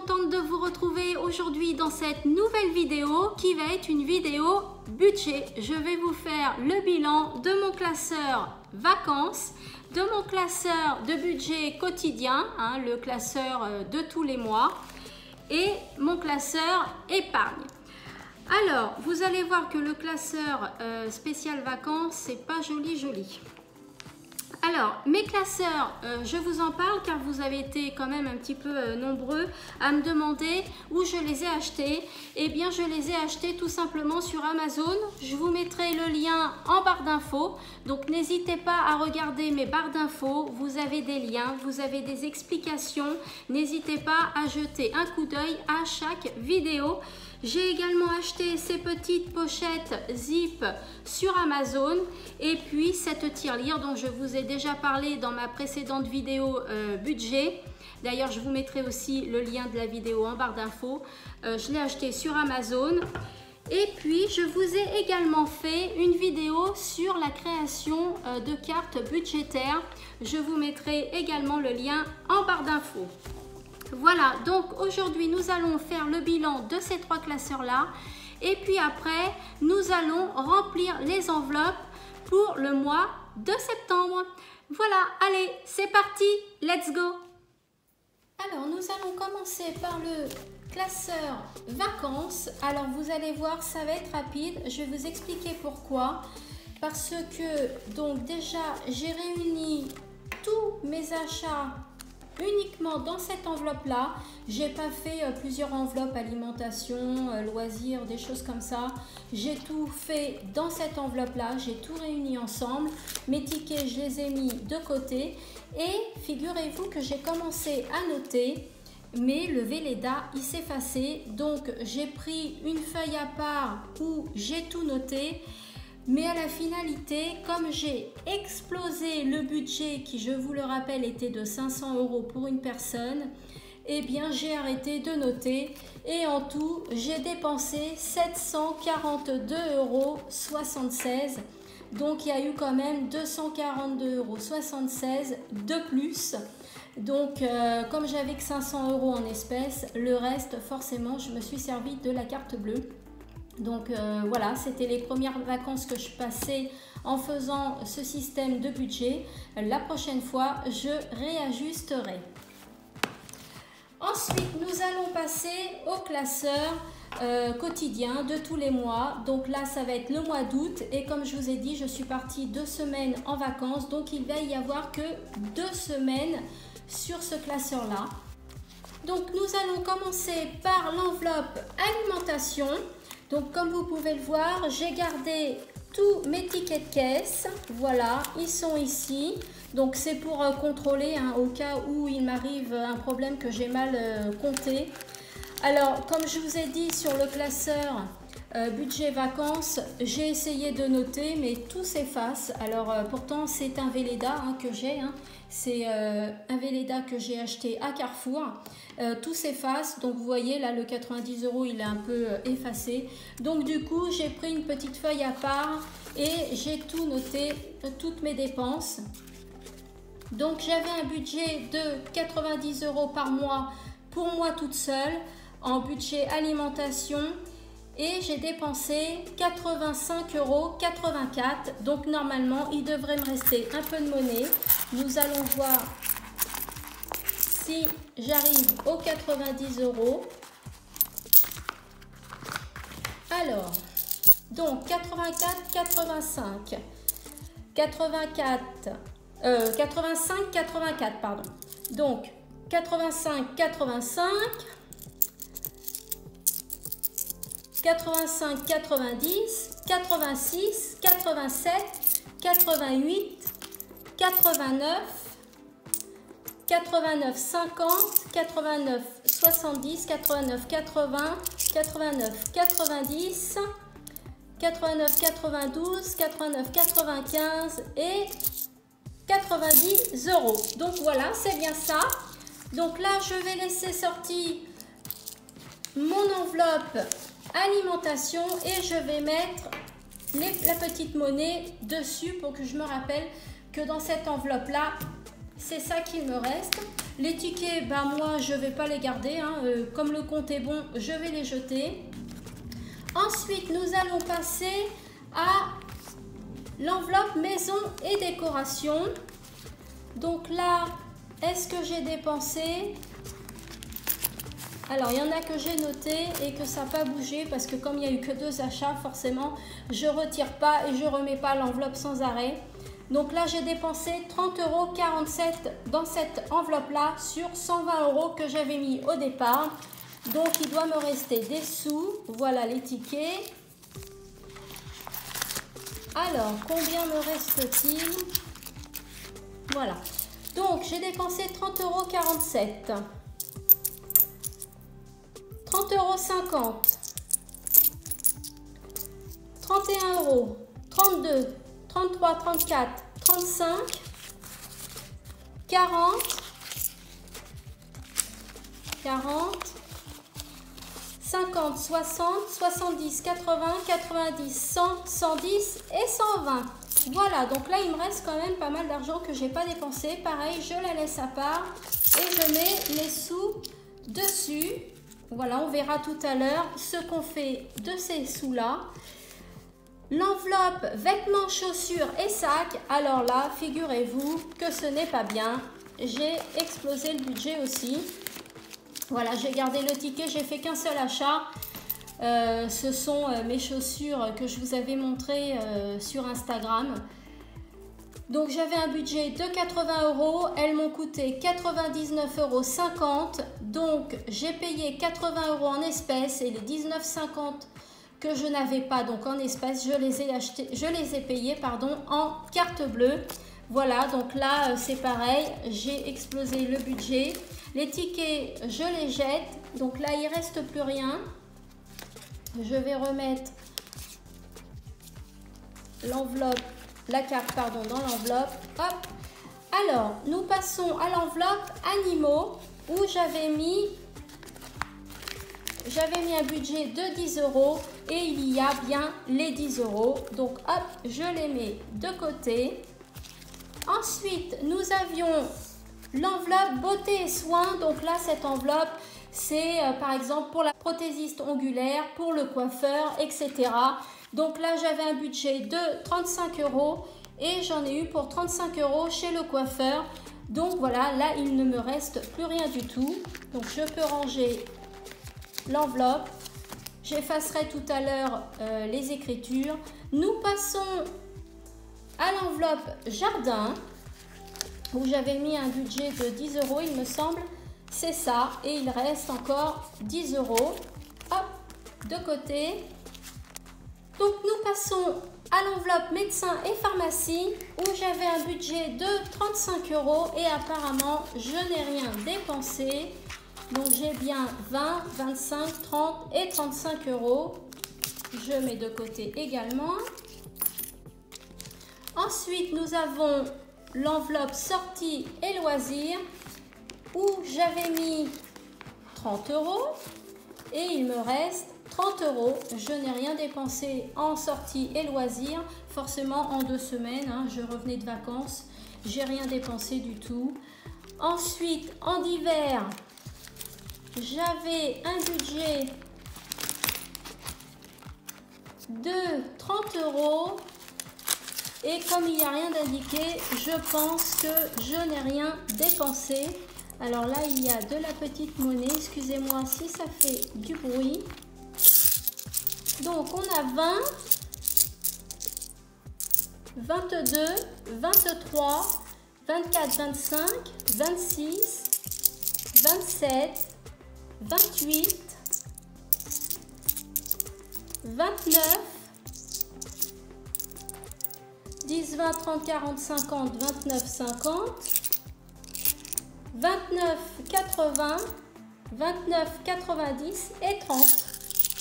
contente de vous retrouver aujourd'hui dans cette nouvelle vidéo qui va être une vidéo budget. Je vais vous faire le bilan de mon classeur vacances, de mon classeur de budget quotidien, le classeur de tous les mois, et mon classeur épargne. Alors, vous allez voir que le classeur spécial vacances, c'est pas joli. Alors, mes classeurs, je vous en parle car vous avez été quand même un petit peu nombreux à me demander où je les ai achetés. Eh bien, je les ai achetés tout simplement sur Amazon. Je vous mettrai le lien en barre d'infos. Donc, n'hésitez pas à regarder mes barres d'infos. Vous avez des liens, vous avez des explications. N'hésitez pas à jeter un coup d'œil à chaque vidéo. J'ai également acheté ces petites pochettes zip sur Amazon et puis cette tirelire dont je vous ai déjà parlé dans ma précédente vidéo budget. D'ailleurs, je vous mettrai aussi le lien de la vidéo en barre d'infos. Je l'ai acheté sur Amazon. Et puis, je vous ai également fait une vidéo sur la création de cartes budgétaires. Je vous mettrai également le lien en barre d'infos. Voilà, donc aujourd'hui nous allons faire le bilan de ces trois classeurs-là et puis après nous allons remplir les enveloppes pour le mois de septembre. Voilà, allez, c'est parti, let's go! Alors nous allons commencer par le classeur vacances. Alors vous allez voir, ça va être rapide, je vais vous expliquer pourquoi. Parce que donc déjà j'ai réuni tous mes achats uniquement dans cette enveloppe là. J'ai pas fait plusieurs enveloppes alimentation, loisirs, des choses comme ça. J'ai tout fait dans cette enveloppe là, j'ai tout réuni ensemble. Mes tickets, je les ai mis de côté et figurez-vous que j'ai commencé à noter, mais le Velleda il s'est effacé, donc j'ai pris une feuille à part où j'ai tout noté. Mais à la finalité, comme j'ai explosé le budget qui, je vous le rappelle, était de 500 € pour une personne, eh bien j'ai arrêté de noter et en tout, j'ai dépensé 742,76 €. Donc il y a eu quand même 242,76 € de plus. Donc comme j'avais que 500 € en espèces, le reste, forcément, je me suis servi de la carte bleue. Donc voilà, c'était les premières vacances que je passais en faisant ce système de budget. La prochaine fois, je réajusterai. Ensuite, nous allons passer au classeur quotidien de tous les mois. Donc là, ça va être le mois d'août. Et comme je vous ai dit, je suis partie 2 semaines en vacances. Donc il va y avoir que 2 semaines sur ce classeur-là. Donc nous allons commencer par l'enveloppe alimentation. Donc comme vous pouvez le voir, j'ai gardé tous mes tickets de caisse. Voilà, ils sont ici. Donc c'est pour contrôler au cas où il m'arrive un problème que j'ai mal compté. Alors comme je vous ai dit sur le classeur budget vacances, j'ai essayé de noter mais tout s'efface. Alors pourtant c'est un Velleda que j'ai. C'est un Velleda que j'ai acheté à Carrefour. Tout s'efface, donc vous voyez là le 90 € il est un peu effacé. Donc du coup j'ai pris une petite feuille à part et j'ai tout noté, toutes mes dépenses. Donc j'avais un budget de 90 € par mois pour moi toute seule en budget alimentation. Et j'ai dépensé 85,84 €. Donc normalement, il devrait me rester un peu de monnaie. Nous allons voir si j'arrive aux 90 €. Alors, donc 84, 85. 85, 84, pardon. Donc 85, 85. 85, 90, 86, 87, 88, 89, 89, 50, 89, 70, 89, 80, 89, 90, 89, 92, 89, 95 et 90 €. Donc voilà, c'est bien ça. Donc là, je vais laisser sortir mon enveloppe alimentation et je vais mettre la petite monnaie dessus pour que je me rappelle que dans cette enveloppe là c'est ça qu'il me reste. Les tickets, bah moi je vais pas les garder, hein. Comme le compte est bon, je vais les jeter. Ensuite, nous allons passer à l'enveloppe maison et décoration. Donc là, est-ce que j'ai dépensé? Alors, il y en a que j'ai noté et que ça n'a pas bougé parce que comme il n'y a eu que 2 achats, forcément, je ne retire pas et je ne remets pas l'enveloppe sans arrêt. Donc là, j'ai dépensé 30,47 € dans cette enveloppe-là sur 120 € que j'avais mis au départ. Donc, il doit me rester des sous. Voilà les tickets. Alors, combien me reste-t-il? Voilà. Donc, j'ai dépensé 30,47 €. 30,50 €. 31 €. 32, 33, 34, 35, 40, 50, 60, 70, 80, 90, 100, 110 et 120. Voilà, donc là il me reste quand même pas mal d'argent que j'ai pas dépensé. Pareil, je la laisse à part et je mets les sous dessus. Voilà, on verra tout à l'heure ce qu'on fait de ces sous-là. L'enveloppe vêtements, chaussures et sacs. Alors là, figurez-vous que ce n'est pas bien. J'ai explosé le budget aussi. Voilà, j'ai gardé le ticket, j'ai fait qu'un seul achat. Ce sont mes chaussures que je vous avais montrées sur Instagram. Donc j'avais un budget de 80 €, elles m'ont coûté 99,50 €. Donc j'ai payé 80 € en espèces et les 19,50 € que je n'avais pas donc en espèces, je les ai payés en carte bleue. Voilà, donc là c'est pareil, j'ai explosé le budget. Les tickets, je les jette. Donc là, il ne reste plus rien. Je vais remettre l'enveloppe, la carte, pardon, dans l'enveloppe. Hop. Alors, nous passons à l'enveloppe animaux où j'avais mis un budget de 10 € et il y a bien les 10 €. Donc, hop, je les mets de côté. Ensuite, nous avions l'enveloppe beauté et soins. Donc là, cette enveloppe, c'est par exemple pour la prothésiste ongulaire, pour le coiffeur, etc. Donc là, j'avais un budget de 35 € et j'en ai eu pour 35 € chez le coiffeur. Donc voilà, là, il ne me reste plus rien du tout. Donc je peux ranger l'enveloppe. J'effacerai tout à l'heure les écritures. Nous passons à l'enveloppe jardin où j'avais mis un budget de 10 €, il me semble. C'est ça. Et il reste encore 10 €. Hop, de côté. Donc nous passons à l'enveloppe médecin et pharmacie où j'avais un budget de 35 € et apparemment je n'ai rien dépensé. Donc j'ai bien 20, 25, 30 et 35 €. Je mets de côté également. Ensuite, nous avons l'enveloppe sortie et loisirs où j'avais mis 30 € et il me reste 30 €. Je n'ai rien dépensé en sortie et loisirs. Forcément, en 2 semaines, hein, je revenais de vacances. J'ai rien dépensé du tout. Ensuite, en divers, j'avais un budget de 30 € et comme il n'y a rien d'indiqué, je pense que je n'ai rien dépensé. Alors là, il y a de la petite monnaie. Excusez-moi si ça fait du bruit. Donc, on a 20, 22, 23, 24, 25, 26, 27, 28, 29, 10, 20, 30, 40, 50, 29, 50, 29, 80, 29, 90 et 30.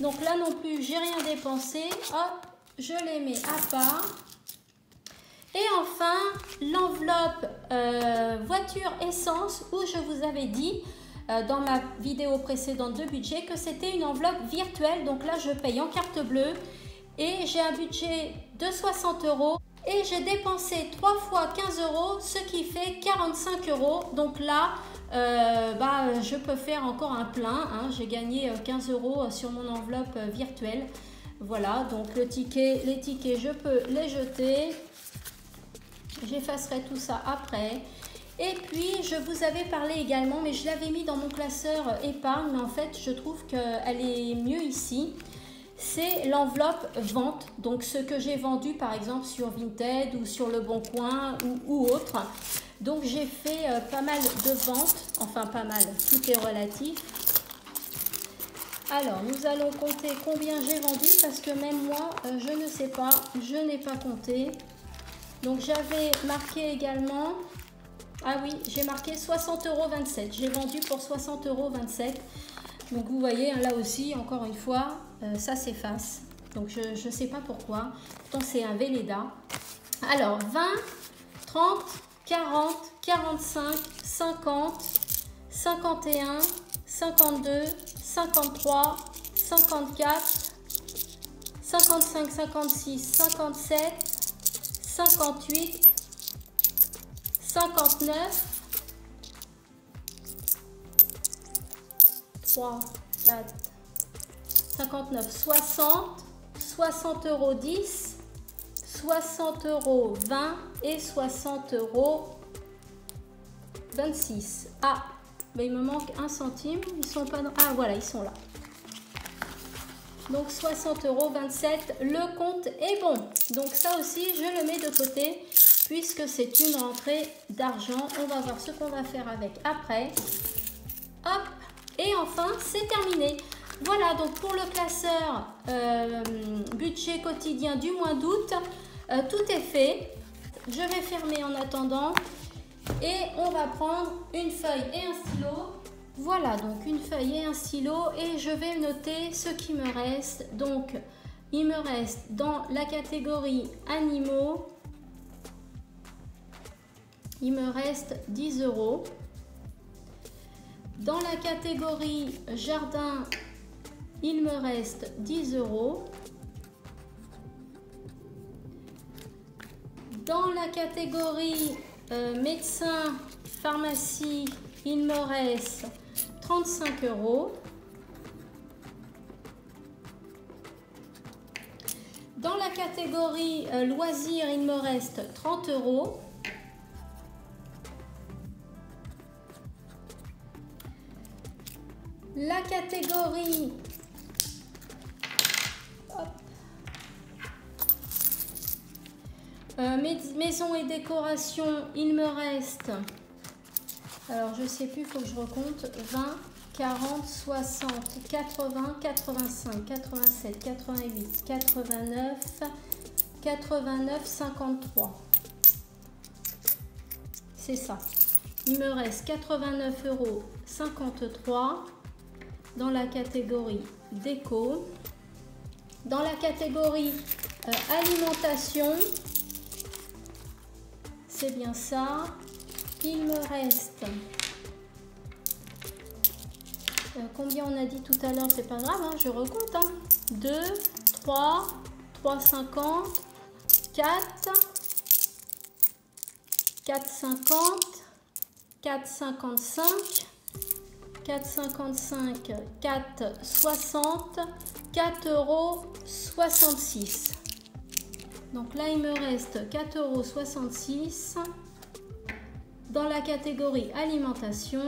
Donc là non plus, j'ai rien dépensé. Hop, je les mets à part. Et enfin, l'enveloppe voiture essence où je vous avais dit dans ma vidéo précédente de budget que c'était une enveloppe virtuelle. Donc là, je paye en carte bleue et j'ai un budget de 60 €. Et j'ai dépensé 3 fois 15 €, ce qui fait 45 €. Donc là, je peux faire encore un plein. Hein. J'ai gagné 15 € sur mon enveloppe virtuelle. Voilà, donc les tickets, je peux les jeter. J'effacerai tout ça après. Et puis, je vous avais parlé également, mais je l'avais mis dans mon classeur épargne, mais en fait, je trouve qu'elle est mieux ici. C'est l'enveloppe vente, donc ce que j'ai vendu par exemple sur Vinted ou sur Le Bon Coin ou autre. Donc j'ai fait pas mal de ventes, enfin pas mal, tout est relatif. Alors nous allons compter combien j'ai vendu parce que même moi je ne sais pas, je n'ai pas compté. Donc j'avais marqué également, ah oui, j'ai marqué 60,27 €, j'ai vendu pour 60,27 €. Donc vous voyez, là aussi, encore une fois, ça s'efface. Donc je ne sais pas pourquoi. Pourtant c'est un Velleda. Alors 20, 30, 40, 45, 50, 51, 52, 53, 54, 55, 56, 57, 58, 59, 3, 4, 59, 60, 60,10 €, 60,20 € et 60,26 €. Ah, mais il me manque 1 centime. Ils sont pas dans... Ah, voilà, ils sont là. Donc 60,27 €. Le compte est bon. Donc ça aussi, je le mets de côté puisque c'est une rentrée d'argent. On va voir ce qu'on va faire avec après. Hop. Et enfin, c'est terminé. Voilà, donc pour le classeur budget quotidien du mois d'août, tout est fait. Je vais fermer en attendant. Et on va prendre une feuille et un stylo. Voilà, donc une feuille et un stylo. Et je vais noter ce qui me reste. Donc, il me reste dans la catégorie animaux, il me reste 10 €. Dans la catégorie jardin, il me reste 10 €. Dans la catégorie médecin, pharmacie, il me reste 35 €. Dans la catégorie loisirs, il me reste 30 €. La catégorie maison et décoration, il me reste, alors je sais plus, il faut que je recompte, 20, 40, 60, 80, 85, 87, 88, 89, 53. C'est ça. Il me reste 89,53 € dans la catégorie déco. Dans la catégorie alimentation, c'est bien ça. Il me reste... combien on a dit tout à l'heure, c'est pas grave, hein, je recompte. 2, 3, 3,50, 4, 4,50, 4,55, 4,55, 4,60, 4,66 €. Donc là, il me reste 4,66 € dans la catégorie alimentation.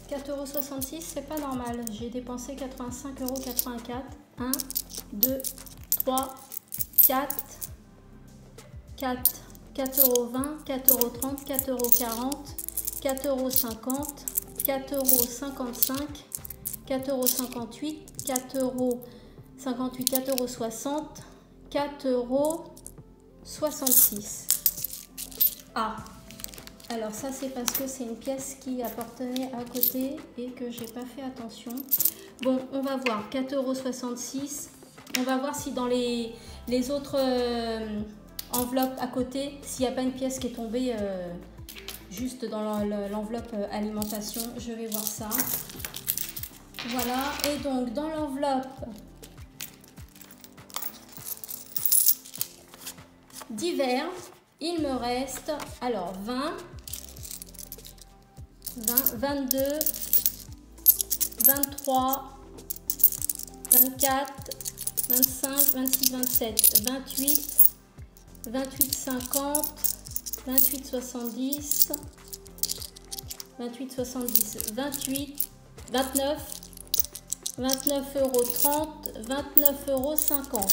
€, c'est pas normal. J'ai dépensé 85,84 €. 1, 2, 3, 4, 4, 4,20 €, 4,30 €, 4,40 €, 4,50 €, 4,55 €, 4,58 €, 4,58 €, 4,60 €, 4,66 €. Ah, alors ça c'est parce que c'est une pièce qui appartenait à côté et que j'ai pas fait attention. Bon, on va voir, 4,66 €. On va voir si dans les autres enveloppes à côté, s'il n'y a pas une pièce qui est tombée juste dans l'enveloppe alimentation. Je vais voir ça. Voilà, et donc dans l'enveloppe divers, il me reste alors 20, 22, 23, 24, 25, 26, 27, 28, 28, 50, 28, 70, 28, 70, 28, 29, 29,30 €, 29,50 €.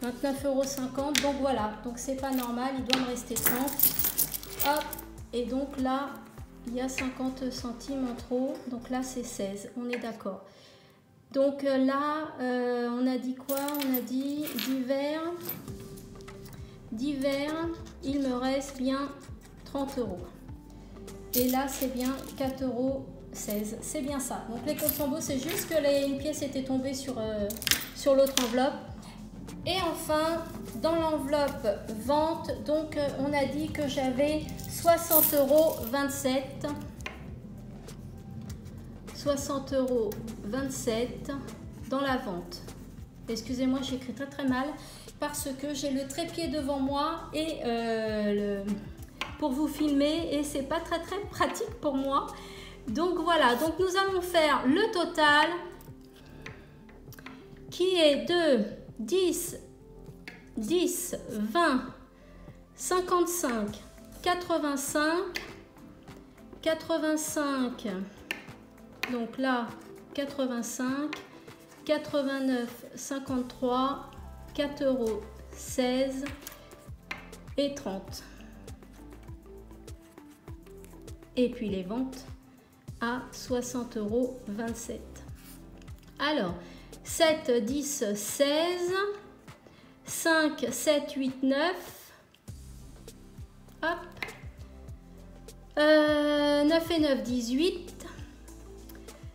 29,50 €, donc voilà, donc c'est pas normal, il doit me rester 30. Hop, et donc là, il y a 50 centimes en trop, donc là c'est 16, on est d'accord. Donc là, on a dit quoi? On a dit divers, il me reste bien 30 €. Et là, c'est bien 4,16 €. C'est bien ça. Donc les comptes sont beaux, c'est juste que une pièce était tombée sur l'autre enveloppe. Et enfin, dans l'enveloppe vente, donc on a dit que j'avais 60,27 €. 60,27 € dans la vente. Excusez-moi, j'écris très très mal parce que j'ai le trépied devant moi et pour vous filmer et c'est pas très très pratique pour moi. Donc voilà, donc nous allons faire le total qui est de 10, 10, 20, 55, 85, 85, donc là 85, 89, 53, 4,16 € et 30. Et puis les ventes à 60,27 €. Alors 7, 10, 16, 5, 7, 8, 9, hop, 9 et 9, 18,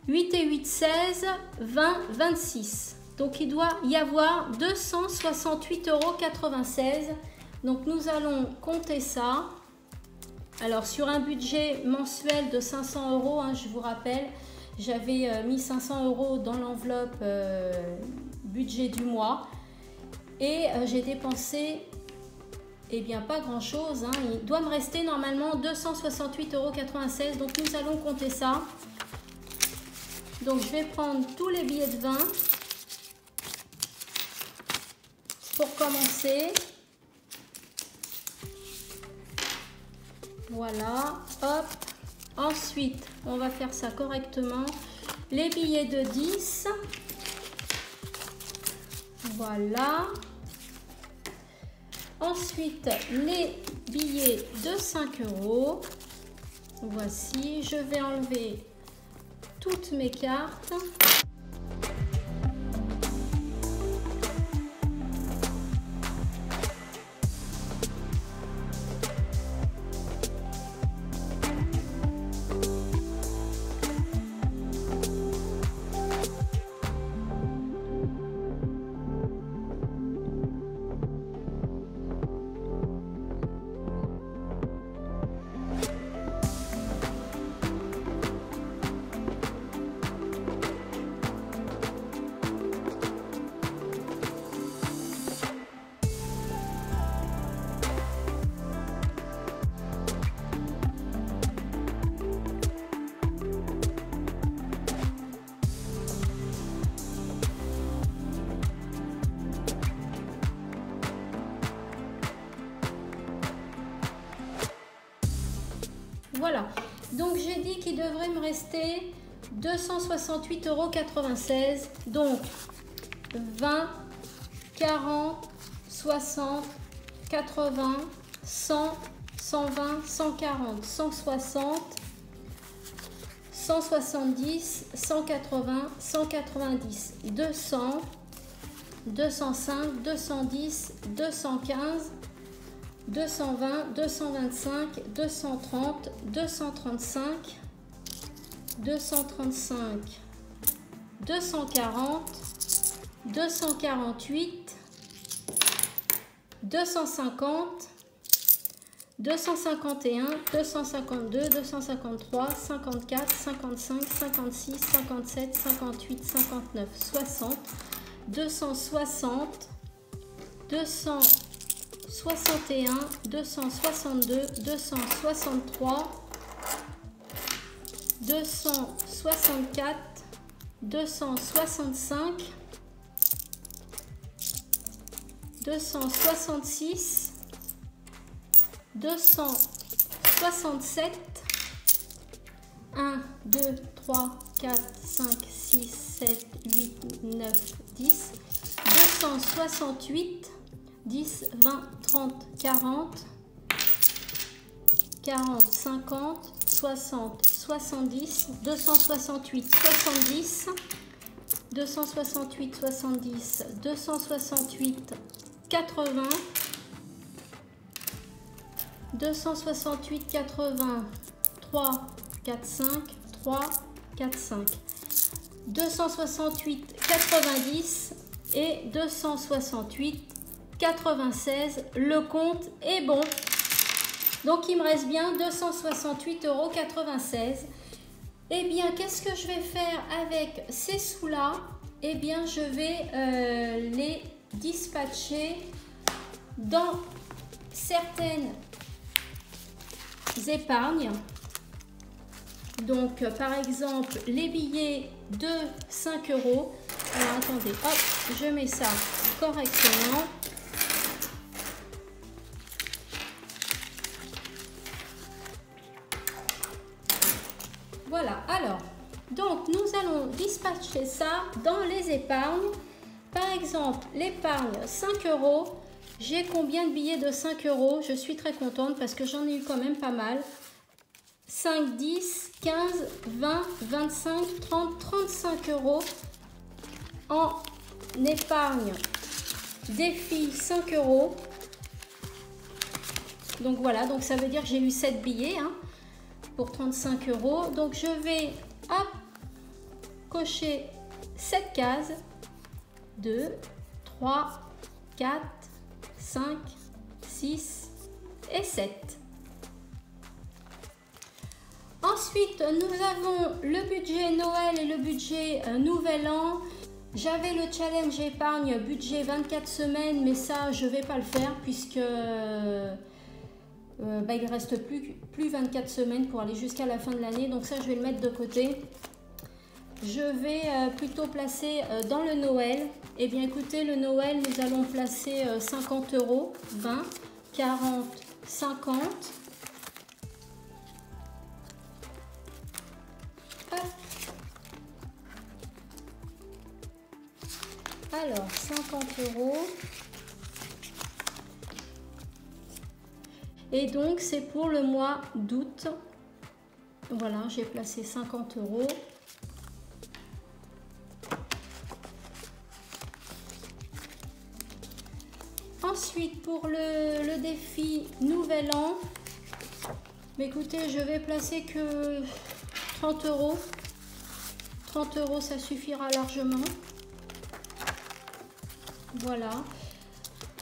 8 et 8, 16, 20, 26. Donc il doit y avoir 268,96 €. Donc nous allons compter ça. Alors sur un budget mensuel de 500 €, hein, je vous rappelle, j'avais mis 500 € dans l'enveloppe budget du mois et j'ai dépensé, eh bien pas grand chose, hein. Il doit me rester normalement 268,96 €. Donc nous allons compter ça. Donc je vais prendre tous les billets de 20 pour commencer. Voilà, hop. Ensuite, on va faire ça correctement. Les billets de 10. Voilà. Ensuite, les billets de 5 €. Voici, je vais enlever toutes mes cartes. Voilà, donc j'ai dit qu'il devrait me rester 268,96 €. Donc 20, 40, 60, 80, 100, 120, 140, 160, 170, 180, 190, 200, 205, 210, 215, 220, 225, 230, 235, 235, 240, 248, 250, 251, 252, 253, 54, 55, 56, 57, 58, 59, 60, 260, 261, 262, 263, 264, 265, 266, 267, 1, 2, 3, 4, 5, 6, 7, 8, 9, 10, 268, 10, 20, 30, 40, 40, 50, 60, 70, 268, 70, 268, 70, 268, 80, 268, 80, 3, 4, 5, 3, 4, 5, 268, 90 et 268, 96. Le compte est bon. Donc, il me reste bien 268,96 €. Eh bien, qu'est-ce que je vais faire avec ces sous-là? Eh bien, je vais les dispatcher dans certaines épargnes. Donc, par exemple, les billets de 5 €. Alors, attendez, hop, je mets ça correctement. Voilà, alors, donc nous allons dispatcher ça dans les épargnes. Par exemple, l'épargne 5 €. J'ai combien de billets de 5 €? Je suis très contente parce que j'en ai eu quand même pas mal. 5, 10, 15, 20, 25, 30, 35 € en épargne défi 5 €. Donc voilà, donc ça veut dire que j'ai eu 7 billets hein, pour 35 €. Donc je vais hop, cocher 7 cases. 2, 3, 4, 5, 6 et 7. Ensuite, nous avons le budget Noël et le budget Nouvel An. J'avais le challenge épargne budget 24 semaines, mais ça, je ne vais pas le faire puisque il ne reste plus 24 semaines pour aller jusqu'à la fin de l'année. Donc ça, je vais le mettre de côté. Je vais plutôt placer dans le Noël. Eh bien, écoutez, le Noël, nous allons placer 50 €, 20, 40, 50. Alors, 50 €. Et donc, c'est pour le mois d'août. Voilà, j'ai placé 50 €. Ensuite, pour le défi Nouvel An, mais écoutez, je vais placer que 30 €. 30 €, ça suffira largement. Voilà.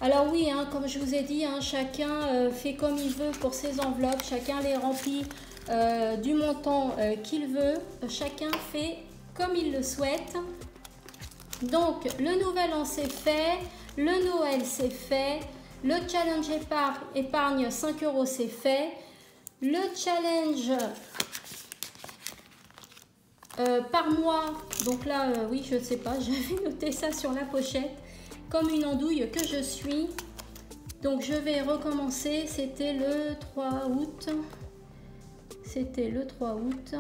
Alors oui, hein, comme je vous ai dit, hein, chacun fait comme il veut pour ses enveloppes. Chacun les remplit du montant qu'il veut. Chacun fait comme il le souhaite. Donc, le Nouvel An, c'est fait. Le Noël, c'est fait. Le challenge épargne 5 €, c'est fait. Le challenge par mois, donc là, oui, je ne sais pas, j'avais noté ça sur la pochette, comme une andouille que je suis. Donc, je vais recommencer. C'était le 3 août. C'était le 3 août.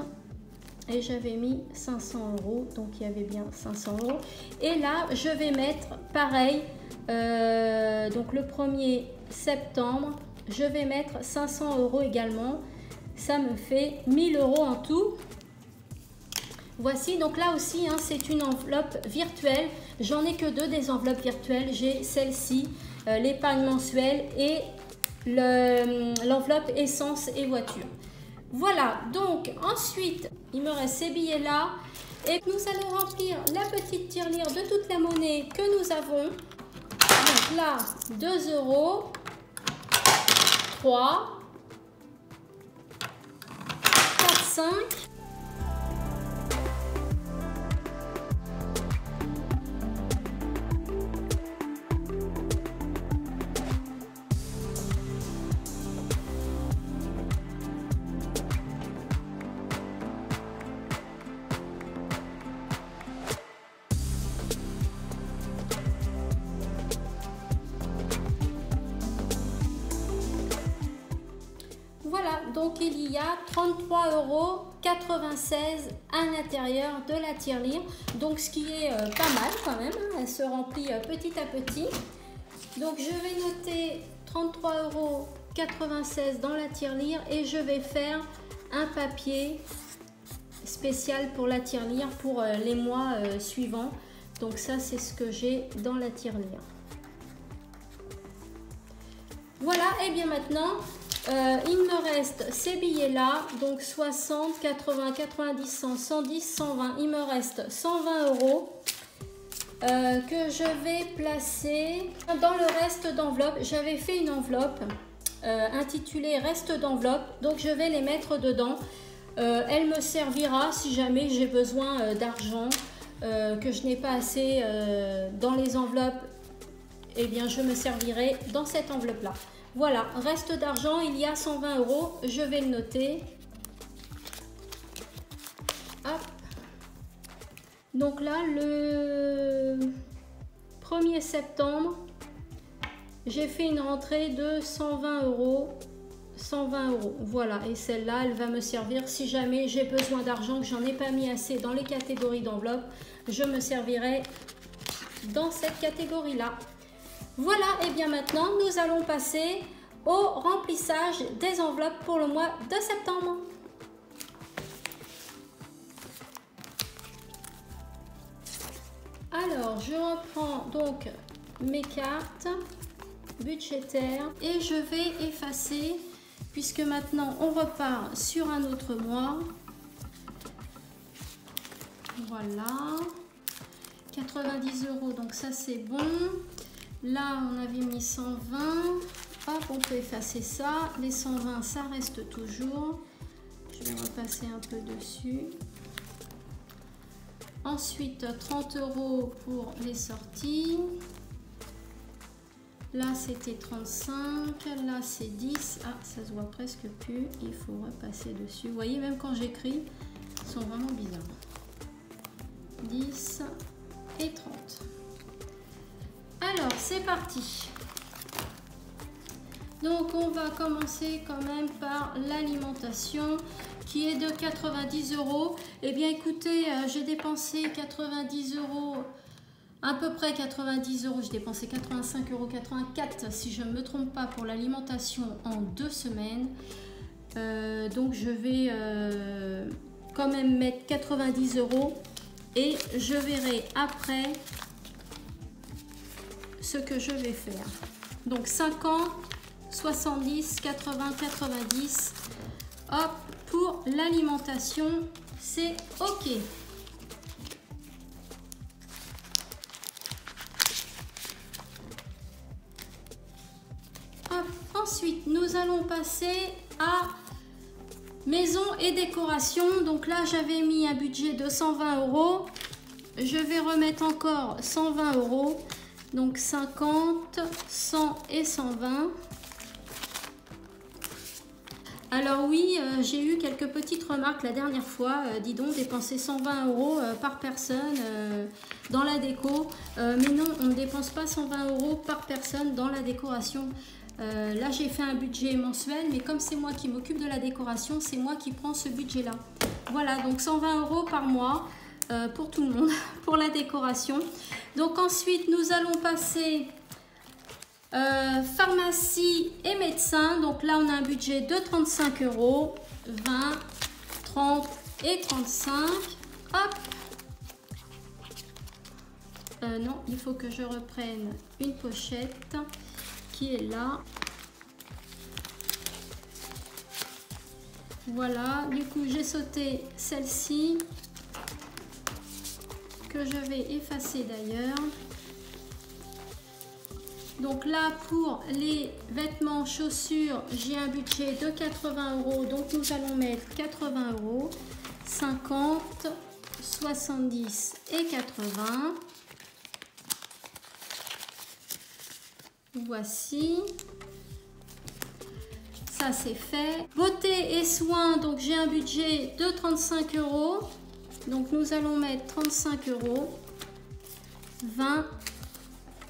Et j'avais mis 500 €, donc il y avait bien 500 €. Et là, je vais mettre pareil, donc le 1er septembre, je vais mettre 500 € également. Ça me fait 1000 € en tout. Voici, donc là aussi, hein, c'est une enveloppe virtuelle. J'en ai que deux des enveloppes virtuelles. J'ai celle-ci, l'épargne mensuelle, et l'enveloppe essence et voiture. Voilà, donc ensuite, il me reste ces billets-là. Et nous allons remplir la petite tirelire de toute la monnaie que nous avons. Donc là, 2 €, 3, 4, 5. Donc il y a 33,96 € à l'intérieur de la tirelire. Donc ce qui est pas mal quand même, hein. Elle se remplit petit à petit. Donc je vais noter 33,96 € dans la tirelire et je vais faire un papier spécial pour la tirelire pour les mois suivants. Donc ça c'est ce que j'ai dans la tirelire. Voilà, et bien maintenant il me reste ces billets là, donc 60, 80, 90, 100, 110, 120. Il me reste 120 € que je vais placer dans le reste d'enveloppe. J'avais fait une enveloppe intitulée reste d'enveloppe, donc je vais les mettre dedans. Elle me servira si jamais j'ai besoin d'argent, que je n'ai pas assez dans les enveloppes, et bien je me servirai dans cette enveloppe là. Voilà, reste d'argent, il y a 120 €, je vais le noter. Hop. Donc là, le 1er septembre, j'ai fait une rentrée de 120 €. 120 €, voilà, et celle-là, elle va me servir si jamais j'ai besoin d'argent, que j'en ai pas mis assez dans les catégories d'enveloppe, je me servirai dans cette catégorie-là. Voilà, et bien maintenant, nous allons passer au remplissage des enveloppes pour le mois de septembre. Alors, je reprends donc mes cartes budgétaires et je vais effacer, puisque maintenant on repart sur un autre mois. Voilà, 90 €, donc ça c'est bon. Là on avait mis 120, hop, on peut effacer ça. Les 120 ça reste toujours, je vais repasser un peu dessus. Ensuite 30 € pour les sorties. Là c'était 35, là c'est 10. Ah, ça se voit presque plus, il faut repasser dessus. Vous voyez, même quand j'écris, ils sont vraiment bizarres. 10 et 30. Alors c'est parti. Donc on va commencer quand même par l'alimentation qui est de 90 €. Eh bien écoutez, j'ai dépensé 90 €, à peu près 90 €. J'ai dépensé 85,84 € si je ne me trompe pas pour l'alimentation en 2 semaines. Donc je vais quand même mettre 90 € et je verrai après ce que je vais faire. Donc 50, 70, 80, 90. Hop, pour l'alimentation, c'est OK. Hop, ensuite, nous allons passer à maison et décoration. Donc là, j'avais mis un budget de 120 €. Je vais remettre encore 120 €. Donc 50, 100 et 120. Alors oui, j'ai eu quelques petites remarques la dernière fois. Dis donc, dépenser 120 € par personne dans la déco. Mais non, on ne dépense pas 120 € par personne dans la décoration. Là, j'ai fait un budget mensuel, mais comme c'est moi qui m'occupe de la décoration, c'est moi qui prends ce budget-là. Voilà, donc 120 € par mois. Pour tout le monde, pour la décoration. Donc ensuite, nous allons passer pharmacie et médecin. Donc là, on a un budget de 35 €, 20, 30 et 35. Hop. Non, il faut que je reprenne une pochette qui est là. Voilà, du coup, j'ai sauté celle-ci, que je vais effacer d'ailleurs. Donc là, pour les vêtements, chaussures, j'ai un budget de 80 €. Donc nous allons mettre 80 €, 50, 70 et 80. Voici. Ça c'est fait. Beauté et soins, donc j'ai un budget de 35 €. Donc nous allons mettre 35 €, 20,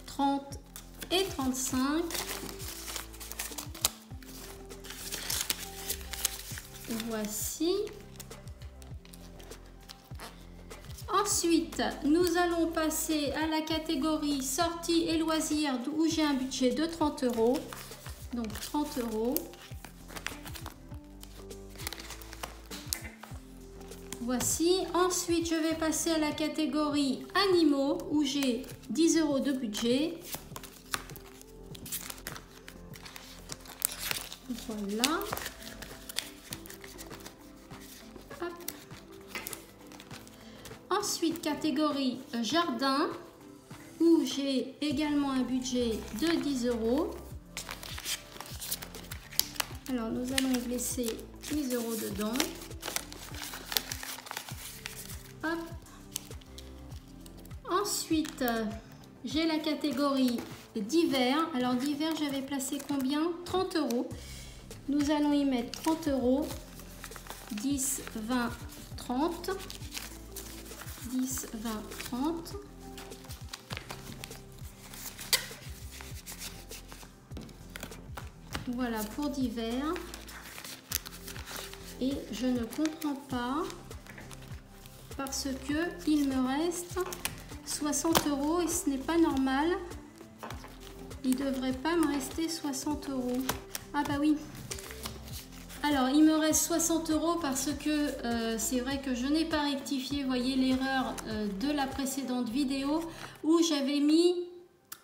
30 et 35. Voici. Ensuite, nous allons passer à la catégorie sorties et loisirs où j'ai un budget de 30 €. Donc 30 €. Voici. Ensuite, je vais passer à la catégorie animaux où j'ai 10 € de budget. Voilà. Hop. Ensuite, catégorie jardin où j'ai également un budget de 10 €. Alors, nous allons laisser 10 € dedans. Hop. Ensuite, j'ai la catégorie divers. Alors, divers, j'avais placé combien? 30 €. Nous allons y mettre 30 €. 10, 20, 30. 10, 20, 30. Voilà pour divers. Et je ne comprends pas parce que il me reste 60 € et ce n'est pas normal. Il ne devrait pas me rester 60 €. Ah bah oui. Alors, il me reste 60 € parce que c'est vrai que je n'ai pas rectifié, voyez l'erreur de la précédente vidéo où j'avais mis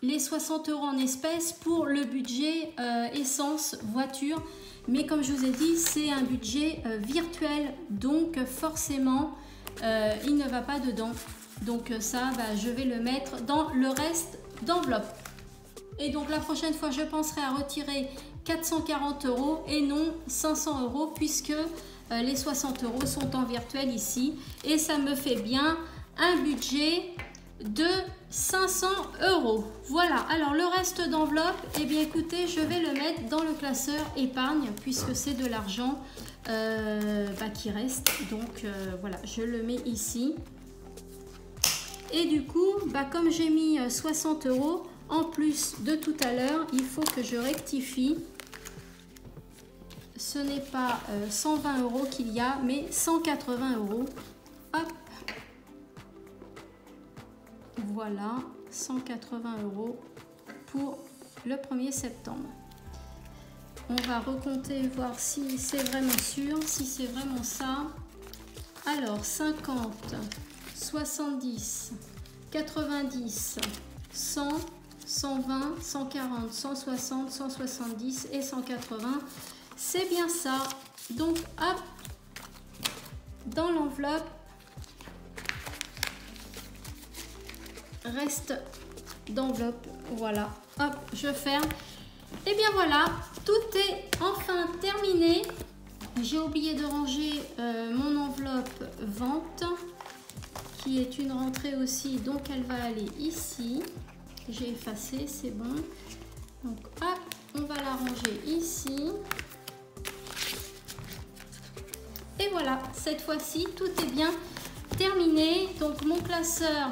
les 60 € en espèces pour le budget essence voiture. Mais comme je vous ai dit, c'est un budget virtuel, donc forcément, il ne va pas dedans. Donc ça, bah, je vais le mettre dans le reste d'enveloppe. Et donc la prochaine fois, je penserai à retirer 440 € et non 500 € puisque les 60 € sont en virtuel ici. Et ça me fait bien un budget de 500 €. Voilà, alors le reste d'enveloppe, eh bien écoutez, je vais le mettre dans le classeur épargne puisque c'est de l'argent qui reste. Donc voilà, je le mets ici. Et du coup, comme j'ai mis 60 € en plus de tout à l'heure, il faut que je rectifie. Ce n'est pas 120 € qu'il y a, mais 180 €. Hop. Voilà, 180 € pour le 1er septembre. On va recompter, voir si c'est vraiment sûr, si c'est vraiment ça. Alors, 50, 70, 90, 100, 120, 140, 160, 170 et 180. C'est bien ça. Donc, hop, dans l'enveloppe, reste d'enveloppe. Voilà, hop, je ferme. Et bien voilà, tout est enfin terminé. J'ai oublié de ranger mon enveloppe vente, qui est une rentrée aussi, donc elle va aller ici. J'ai effacé, c'est bon. Donc hop, on va la ranger ici. Et voilà, cette fois-ci, tout est bien terminé. Donc mon classeur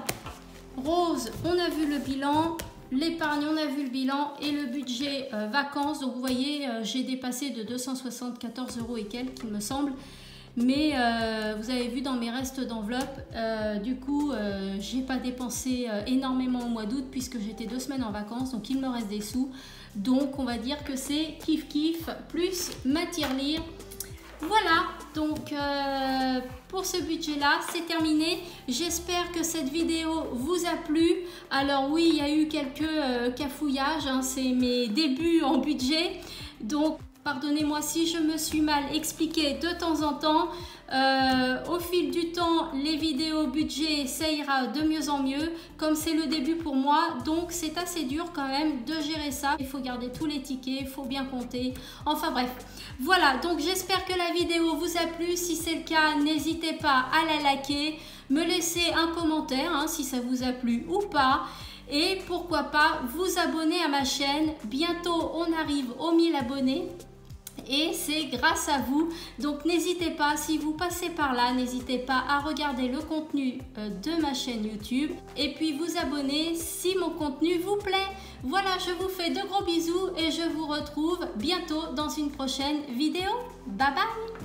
rose, on a vu le bilan. L'épargne, on a vu le bilan. Et le budget vacances. Donc vous voyez, j'ai dépassé de 274 € et quelques, il me semble. Mais vous avez vu dans mes restes d'enveloppe, du coup, j'ai pas dépensé énormément au mois d'août puisque j'étais 2 semaines en vacances. Donc il me reste des sous. Donc on va dire que c'est kiff kiff plus ma tirelire. Voilà, donc pour ce budget-là, c'est terminé. J'espère que cette vidéo vous a plu. Alors oui, il y a eu quelques cafouillages, hein, c'est mes débuts en budget. Donc, pardonnez-moi si je me suis mal expliqué de temps en temps. Au fil du temps, les vidéos budget, ça ira de mieux en mieux. Comme c'est le début pour moi, donc c'est assez dur quand même de gérer ça. Il faut garder tous les tickets, il faut bien compter. Enfin bref, voilà. Donc j'espère que la vidéo vous a plu. Si c'est le cas, n'hésitez pas à la liker, me laisser un commentaire hein, si ça vous a plu ou pas. Et pourquoi pas vous abonner à ma chaîne. Bientôt, on arrive aux 1000 abonnés. Et c'est grâce à vous, donc n'hésitez pas, si vous passez par là, n'hésitez pas à regarder le contenu de ma chaîne YouTube et puis vous abonner si mon contenu vous plaît. Voilà, je vous fais de gros bisous et je vous retrouve bientôt dans une prochaine vidéo. Bye bye!